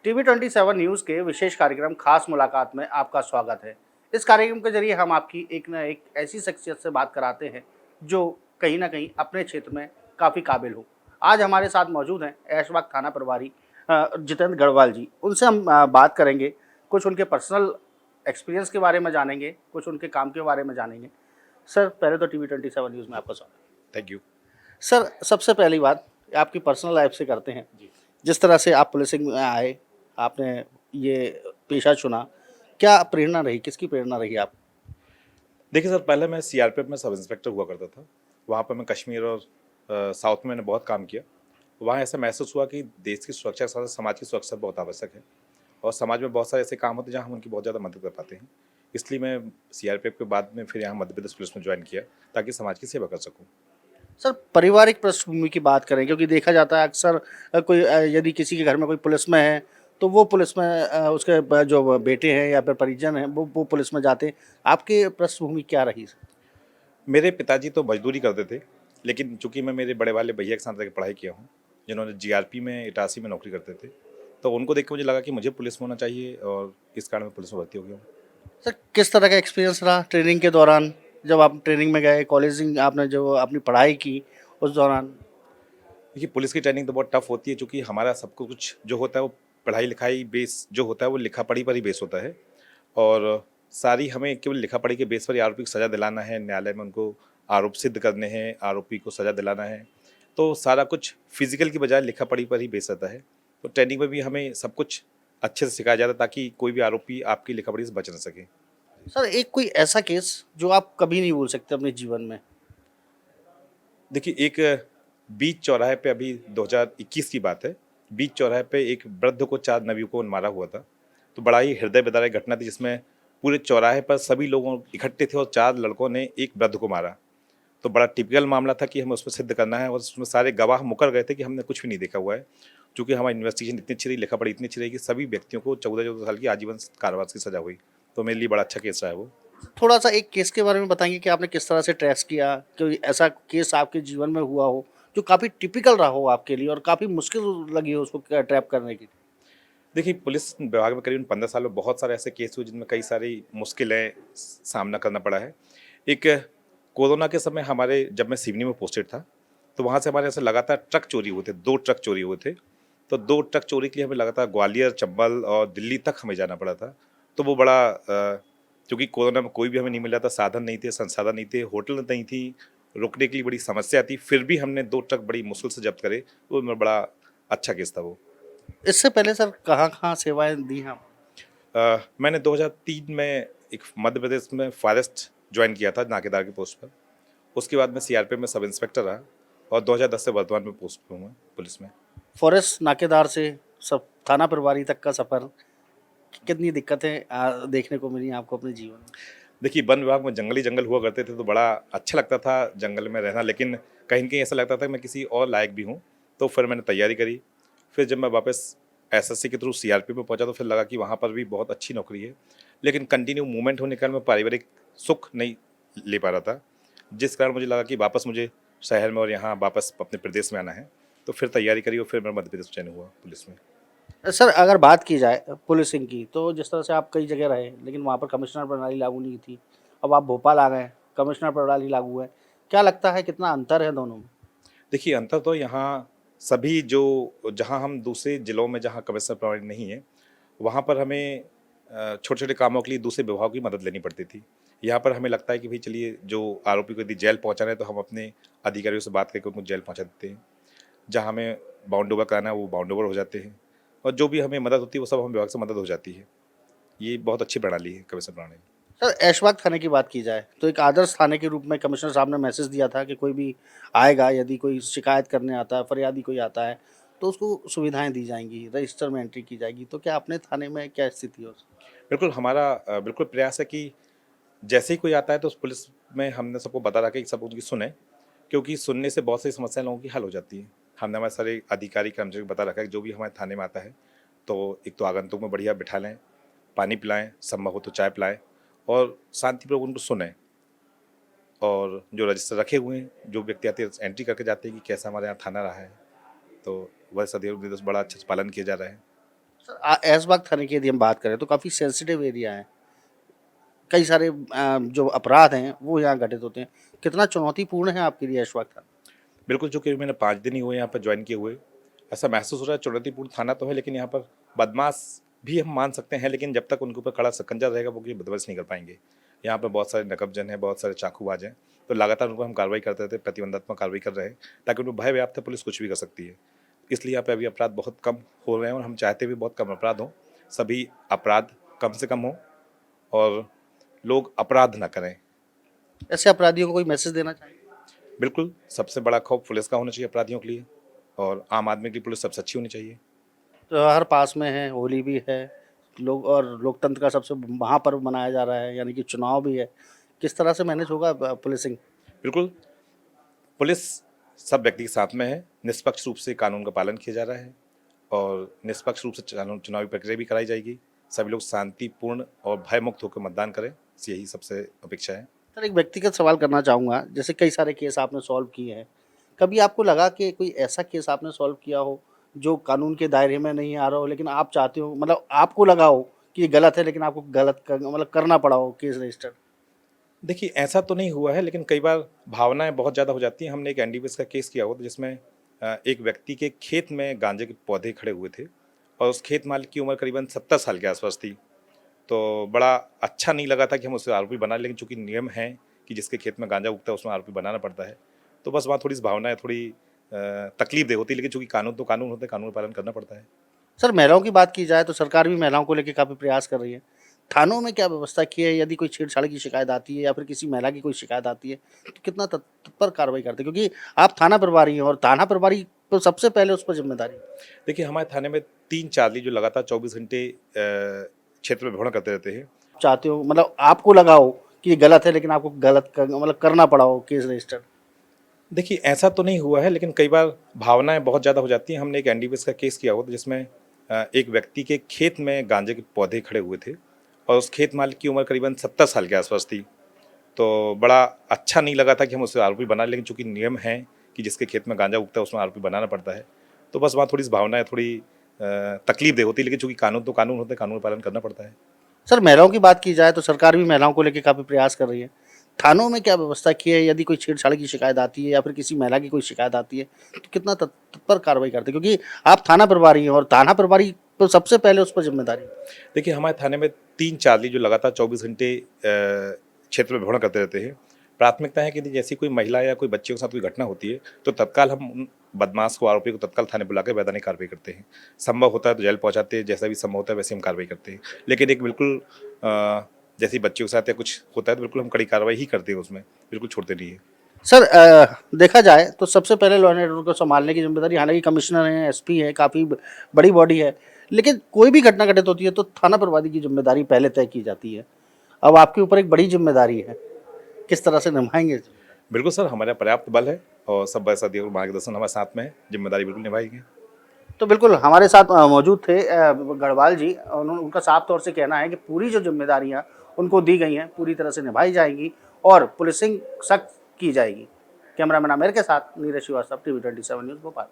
TV 27 news के विशेष कार्यक्रम खास मुलाकात में आपका स्वागत है। इस कार्यक्रम के जरिए हम आपकी एक न एक ऐसी शख्सियत से बात कराते हैं जो कहीं न कहीं अपने क्षेत्र में काफ़ी काबिल हो। आज हमारे साथ मौजूद हैं ऐशबाग थाना प्रभारी जितेंद्र गढ़वाल जी। उनसे हम बात करेंगे, कुछ उनके पर्सनल एक्सपीरियंस के बारे में जानेंगे, कुछ उनके काम के बारे में जानेंगे। सर, पहले तो टीवी 27 न्यूज़ में आपका स्वागत। Thank you. सर, सबसे पहली बात आपकी पर्सनल लाइफ से करते हैं। जी। जिस तरह से आप पुलिसिंग में आए, आपने ये पेशा चुना, क्या प्रेरणा रही? किसकी प्रेरणा रही आप? देखिए सर, पहले मैं सीआरपीएफ में सब इंस्पेक्टर हुआ करता था। वहाँ पर मैं कश्मीर और साउथ में मैंने बहुत काम किया। वहाँ ऐसा महसूस हुआ कि देश की सुरक्षा के साथ समाज की सुरक्षा बहुत आवश्यक है और समाज में बहुत सारे ऐसे काम होते हैं जहाँ हम उनकी बहुत ज़्यादा मदद कर पाते हैं। इसलिए मैं सीआरपीएफ के बाद में फिर यहाँ मध्य प्रदेश पुलिस में ज्वाइन किया ताकि समाज की सेवा कर सकूँ। सर, पारिवारिक पृष्ठभूमि की बात करें, क्योंकि देखा जाता है अक्सर कोई यदि किसी के घर में कोई पुलिस में है, तो वो पुलिस में उसके जो बेटे हैं या फिर परिजन हैं, वो पुलिस में जाते हैं। आपकी पृष्ठभूमि क्या रही? मेरे पिताजी तो मजदूरी करते थे, लेकिन चूंकि मैं मेरे बड़े वाले भैया के साथ रह के पढ़ाई किया हूँ, जिन्होंने जीआरपी में इटारसी में नौकरी करते थे, तो उनको देख के मुझे लगा कि मुझे पुलिस में होना चाहिए और इस कारण मैं पुलिस में भर्ती हो गया हूँ। सर, किस तरह का एक्सपीरियंस रहा ट्रेनिंग के दौरान? जब आप ट्रेनिंग में गए, कॉलेजिंग आपने जो अपनी पढ़ाई की, उस दौरान? देखिए, पुलिस की ट्रेनिंग तो बहुत टफ होती है, चूँकि हमारा सब कुछ जो होता है वो पढ़ाई-लिखाई बेस जो होता है वो लिखा-पढ़ी पर ही बेस होता है और सारी हमें केवल लिखा-पढ़ी के बेस पर ही आरोपी को सज़ा दिलाना है, न्यायालय में उनको आरोप सिद्ध करने हैं, आरोपी को सज़ा दिलाना है। तो सारा कुछ फिज़िकल की बजाय लिखा-पढ़ी पर ही बेस रहता है। तो ट्रेनिंग में भी हमें सब कुछ अच्छे से सिखाया जाता है ताकि कोई भी आरोपी आपकी लिखा-पढ़ी से बच ना सके। सर, एक कोई ऐसा केस जो आप कभी नहीं भूल सकते अपने जीवन में? देखिए, एक बीच चौराहे पे अभी 2021 की बात है। बीच चौराहे पे एक वृद्ध को 4 नवयुवकों ने मारा हुआ था। तो बड़ा ही हृदय विदारक घटना थी जिसमें पूरे चौराहे पर सभी लोगों इकट्ठे थे और 4 लड़कों ने एक वृद्ध को मारा। तो बड़ा टिपिकल मामला था कि हमें उसमें सिद्ध करना है और उसमें सारे गवाह मुकर गए थे कि हमने कुछ भी नहीं देखा हुआ है। चूँकि हमारी इन्वेस्टिगेशन इतनी अच्छी रही, लिखा-पढ़ी इतनी अच्छी रही कि सभी व्यक्तियों को 14-14 साल की आजीवन कारावास की सज़ा हुई। तो मेरे लिए बड़ा अच्छा केस रहा है वो। थोड़ा-सा एक केस के बारे में बताएँगे कि आपने किस तरह से ट्रेस किया? कोई ऐसा केस आपके जीवन में हुआ हो, जो काफ़ी टिपिकल रहा हो आपके लिए और काफ़ी मुश्किल लगी हो उसको ट्रैप करने की? देखिए, पुलिस विभाग में करीबन 15 साल में बहुत सारे ऐसे केस हुए जिनमें कई सारी मुश्किलें सामना करना पड़ा है। एक कोरोना के समय हमारे जब मैं सिवनी में पोस्टेड था, तो वहाँ से हमारे ऐसे लगातार ट्रक चोरी हुए थे, 2 ट्रक चोरी हुए थे। तो 2 ट्रक चोरी के लिए हमें लगातार ग्वालियर, चंबल और दिल्ली तक हमें जाना पड़ा था। तो वो बड़ा चूँकि कोरोना में कोई भी हमें नहीं मिल रहा था, साधन नहीं थे, संसाधन नहीं थे, होटल नहीं थी, रुकने के लिए बड़ी समस्या थी, फिर भी हमने 2 ट्रक बड़ी मुश्किल से जब्त करे। वो मेरा बड़ा अच्छा केस था वो। इससे पहले सर कहाँ-कहाँ सेवाएँ दी हैं आप? मैंने 2003 में एक मध्य प्रदेश में फॉरेस्ट ज्वाइन किया था नाकेदार की पोस्ट पर। उसके बाद मैं सीआरपीएफ में सब इंस्पेक्टर रहा और 2010 से वर्तमान में पोस्ट पे हूँ मैं पुलिस में। फॉरेस्ट नाकेदार से सब थाना प्रभारी तक का सफ़र, कितनी दिक्कतें देखने को मिली आपको अपने जीवन में? देखिए, वन विभाग में जंगल ही जंगल हुआ करते थे तो बड़ा अच्छा लगता था जंगल में रहना, लेकिन कहीं न कहीं ऐसा लगता था कि मैं किसी और लायक भी हूँ। तो फिर मैंने तैयारी करी। फिर जब मैं वापस एसएससी के थ्रू सीआरपीएफ में पहुँचा तो फिर लगा कि वहाँ पर भी बहुत अच्छी नौकरी है। लेकिन कंटिन्यू मूवमेंट होने के कारण मैं पारिवारिक सुख नहीं ले पा रहा था। जिस कारण मुझे लगा कि वापस मुझे शहर में और यहाँ वापस अपने प्रदेश में आना है। तो फिर तैयारी करी और फिर मैं मध्य प्रदेश चयन हुआ पुलिस में। सर, अगर बात की जाए पुलिसिंग की, तो जिस तरह से आप कई जगह रहे, लेकिन वहाँ पर कमिश्नर प्रणाली लागू नहीं थी। अब आप भोपाल आ गए, कमिश्नर प्रणाली लागू है। क्या लगता है कितना अंतर है दोनों में? देखिए, अंतर तो यहाँ सभी जो जहाँ हम दूसरे ज़िलों में जहाँ कमिश्नर प्रणाली नहीं है, वहाँ पर हमें छोटे-छोटे कामों के लिए दूसरे विभागों की मदद लेनी पड़ती थी। यहाँ पर हमें लगता है कि भई चलिए जो आरोपी को यदि जेल पहुँचाना है तो हम अपने अधिकारियों से बात करके उनको जेल पहुँचा देते हैं। जहाँ हमें बाउंड ओवर कराना है वो बाउंड ओवर हो जाते हैं और जो भी हमें मदद होती है वो सब हम विभाग से मदद हो जाती है। ये बहुत अच्छी प्रणाली है कमिश्नर प्रणाली। सर, ऐशबाग थाने की बात की जाए, तो एक आदर्श थाने के रूप में कमिश्नर साहब ने मैसेज दिया था कि कोई भी आएगा, यदि कोई शिकायत करने आता है, फरियादी कोई आता है, तो उसको सुविधाएँ दी जाएँगी, रजिस्टर में एंट्री की जाएगी। तो क्या अपने थाने में क्या स्थिति है उस? बिल्कुल हमारा बिल्कुल प्रयास है कि जैसे ही कोई आता है तो उस पुलिस में हमने सबको बता रखा है कि सब उनकी सुने, क्योंकि सुनने से बहुत सी समस्याएं लोगों की हल हो जाती हैं। हमने हमारे सारे अधिकारी कर्मचारी को बता रखा है कि जो भी हमारे थाने में आता है तो एक तो आगंतुक में बढ़िया बिठा लें, पानी पिलाएं, संभव हो तो चाय पिलाएं और शांतिपूर्वक उनको सुने। और जो रजिस्टर रखे हुए हैं, जो व्यक्ति आते हैं एंट्री करके जाते हैं कि कैसा हमारे यहाँ थाना रहा है, तो वह सदैव निर्देश बड़ा अच्छे से पालन किया जा रहा है। सर ऐशबाग थाने की यदि हम बात करें तो काफ़ी सेंसिटिव एरिया है। कई सारे जो अपराध हैं वो यहाँ घटित होते हैं। कितना चुनौतीपूर्ण है आपके लिए ऐशबाग थाना? बिल्कुल, चूँकि मैंने 5 दिन ही हुए यहाँ पर जॉइन किए हुए, ऐसा महसूस हो रहा है चुनौतीपूर्ण थाना तो है, लेकिन यहाँ पर बदमाश भी हम मान सकते हैं, लेकिन जब तक उनके ऊपर कड़ा शिकंजा रहेगा वो कोई बदमाशी नहीं कर पाएँगे। यहाँ पे बहुत सारे नकबजन हैं, बहुत सारे चाकूबाज हैं, तो लगातार उन पर हम कार्रवाई करते रहते हैं, प्रतिबंधात्मक कार्रवाई कर रहे हैं, ताकि उनको भय व्याप्त है, पुलिस कुछ भी कर सकती है। इसलिए यहाँ पे अभी अपराध बहुत कम हो रहे हैं और हम चाहते भी बहुत कम अपराध हों, सभी अपराध कम से कम हों और लोग अपराध ना करें। ऐसे अपराधियों को कोई मैसेज देना चाहिए? बिल्कुल, सबसे बड़ा खौफ पुलिस का होना चाहिए अपराधियों के लिए और आम आदमी के लिए पुलिस सबसे अच्छी होनी चाहिए। त्योहार पास में है, होली भी है, लोग और लोकतंत्र का सबसे महापर्व मनाया जा रहा है, यानी कि चुनाव भी है। किस तरह से मैनेज होगा पुलिसिंग? बिल्कुल, पुलिस सब व्यक्ति के साथ में है, निष्पक्ष रूप से कानून का पालन किया जा रहा है और निष्पक्ष रूप से चुनावी प्रक्रिया भी कराई जाएगी। सभी लोग शांतिपूर्ण और भयमुक्त होकर मतदान करें, यही सबसे अपेक्षा है। सर एक व्यक्तिगत सवाल करना चाहूँगा, जैसे कई सारे केस आपने सॉल्व किए हैं, कभी आपको लगा कि कोई ऐसा केस आपने सॉल्व किया हो, जो कानून के दायरे में नहीं आ रहा हो, लेकिन आप चाहते हो मतलब आपको लगा हो कि ये गलत है, लेकिन आपको गलत मतलब करना पड़ा हो केस रजिस्टर? देखिए, ऐसा तो नहीं हुआ है, लेकिन कई बार भावनाएँ बहुत ज़्यादा हो जाती हैं। हमने एक एनडीपीएस का केस किया हुआ था जिसमें एक व्यक्ति के खेत में गांजे के पौधे खड़े हुए थे और उस खेत मालिक की उम्र करीबन 70 साल के आसपास थी। तो बड़ा अच्छा नहीं लगा था कि हम उसे आरोपी बना लें, लेकिन चूँकि नियम है कि जिसके खेत में गांजा उगता है उसमें आरोपी बनाना पड़ता है। तो बस वहाँ थोड़ी-सी भावनाएँ थोड़ी तकलीफ़देह होती है, लेकिन चूँकि कानून तो कानून होता है, कानून का पालन करना पड़ता है। सर महिलाओं की बात की जाए तो सरकार भी महिलाओं को लेके काफ़ी प्रयास कर रही है। थानों में क्या व्यवस्था की है, यदि कोई छेड़छाड़ की शिकायत आती है या फिर किसी महिला की कोई शिकायत आती है, तो कितना तत्पर कार्रवाई करते हैं? क्योंकि आप थाना प्रभारी हैं और थाना प्रभारी तो सबसे पहले उस पर ज़िम्मेदारी है। देखिए, हमारे थाने में 3 चार्ली जो लगातार 24 घंटे क्षेत्र में भ्रमण करते रहते हैं। चाहते हो मतलब आपको लगा हो कि ये गलत है, लेकिन आपको गलत मतलब करना पड़ा हो केस रजिस्टर? देखिए, ऐसा तो नहीं हुआ है, लेकिन कई बार भावनाएँ बहुत ज़्यादा हो जाती हैं। हमने एक एनडीपीएस का केस किया हुआ था जिसमें एक व्यक्ति के खेत में गांजे के पौधे खड़े हुए थे और उस खेत मालिक की उम्र करीबन 70 साल के आसपास थी। तो बड़ा अच्छा नहीं लगा था कि हम उसे आरोपी बना लें, लेकिन चूँकि नियम है कि जिसके खेत में गांजा उगता है उसमें आरोपी बनाना पड़ता है। तो बस वहाँ थोड़ी-सी भावनाएँ थोड़ी तकलीफ़देह होती है, लेकिन चूँकि कानून तो कानून होता है, कानून का पालन करना पड़ता है। सर महिलाओं की बात की जाए तो सरकार भी महिलाओं को लेके काफ़ी प्रयास कर रही है। थानों में क्या व्यवस्था की है, यदि कोई छेड़छाड़ की शिकायत आती है या फिर किसी महिला की कोई शिकायत आती है, तो कितना तत्पर कार्रवाई करते हैं? क्योंकि आप थाना प्रभारी हैं और थाना प्रभारी तो सबसे पहले उस पर ज़िम्मेदारी है। देखिए, हमारे थाने में 3 चार्ली जो लगातार 24 घंटे क्षेत्र में भ्रमण करते रहते हैं। प्राथमिकता है कि यदि जैसी कोई महिला या कोई बच्चे के साथ कोई घटना होती है, तो तत्काल हम उन बदमाश को, आरोपी को तत्काल थाने बुला के वैधानिक कार्रवाई करते हैं। संभव होता है तो जेल पहुँचाते हैं, जैसा भी संभव होता है वैसे हम कार्रवाई करते हैं। लेकिन एक बिल्कुल जैसे बच्चों के साथ या कुछ होता है तो बिल्कुल हम कड़ी कार्रवाई ही करते हैं उसमें, बिल्कुल छोड़ते नहीं हैं। सर देखा जाए तो सबसे पहले लॉ एंड ऑर्डर को संभालने की जिम्मेदारी हालांकि कमिश्नर हैं, एसपी है, काफ़ी बड़ी बॉडी है, लेकिन कोई भी घटना घटित होती है तो थाना प्रभारी की जिम्मेदारी पहले तय की जाती है। अब आपके ऊपर एक बड़ी जिम्मेदारी है, किस तरह से निभाएंगे? बिल्कुल सर, हमारे यहाँ पर्याप्त बल है और सब वैसा मार्गदर्शन हमारे साथ में है, जिम्मेदारी बिल्कुल निभाएंगे। तो बिल्कुल हमारे साथ मौजूद थे गढ़वाल जी। उनका साफ तौर से कहना है कि पूरी जो जिम्मेदारियां उनको दी गई हैं पूरी तरह से निभाई जाएंगी और पुलिसिंग सख्त की जाएगी। कैमरामैन आमिर के साथ नीरज श्रीवास्तव, टीवी 27 न्यूज़ भोपाल।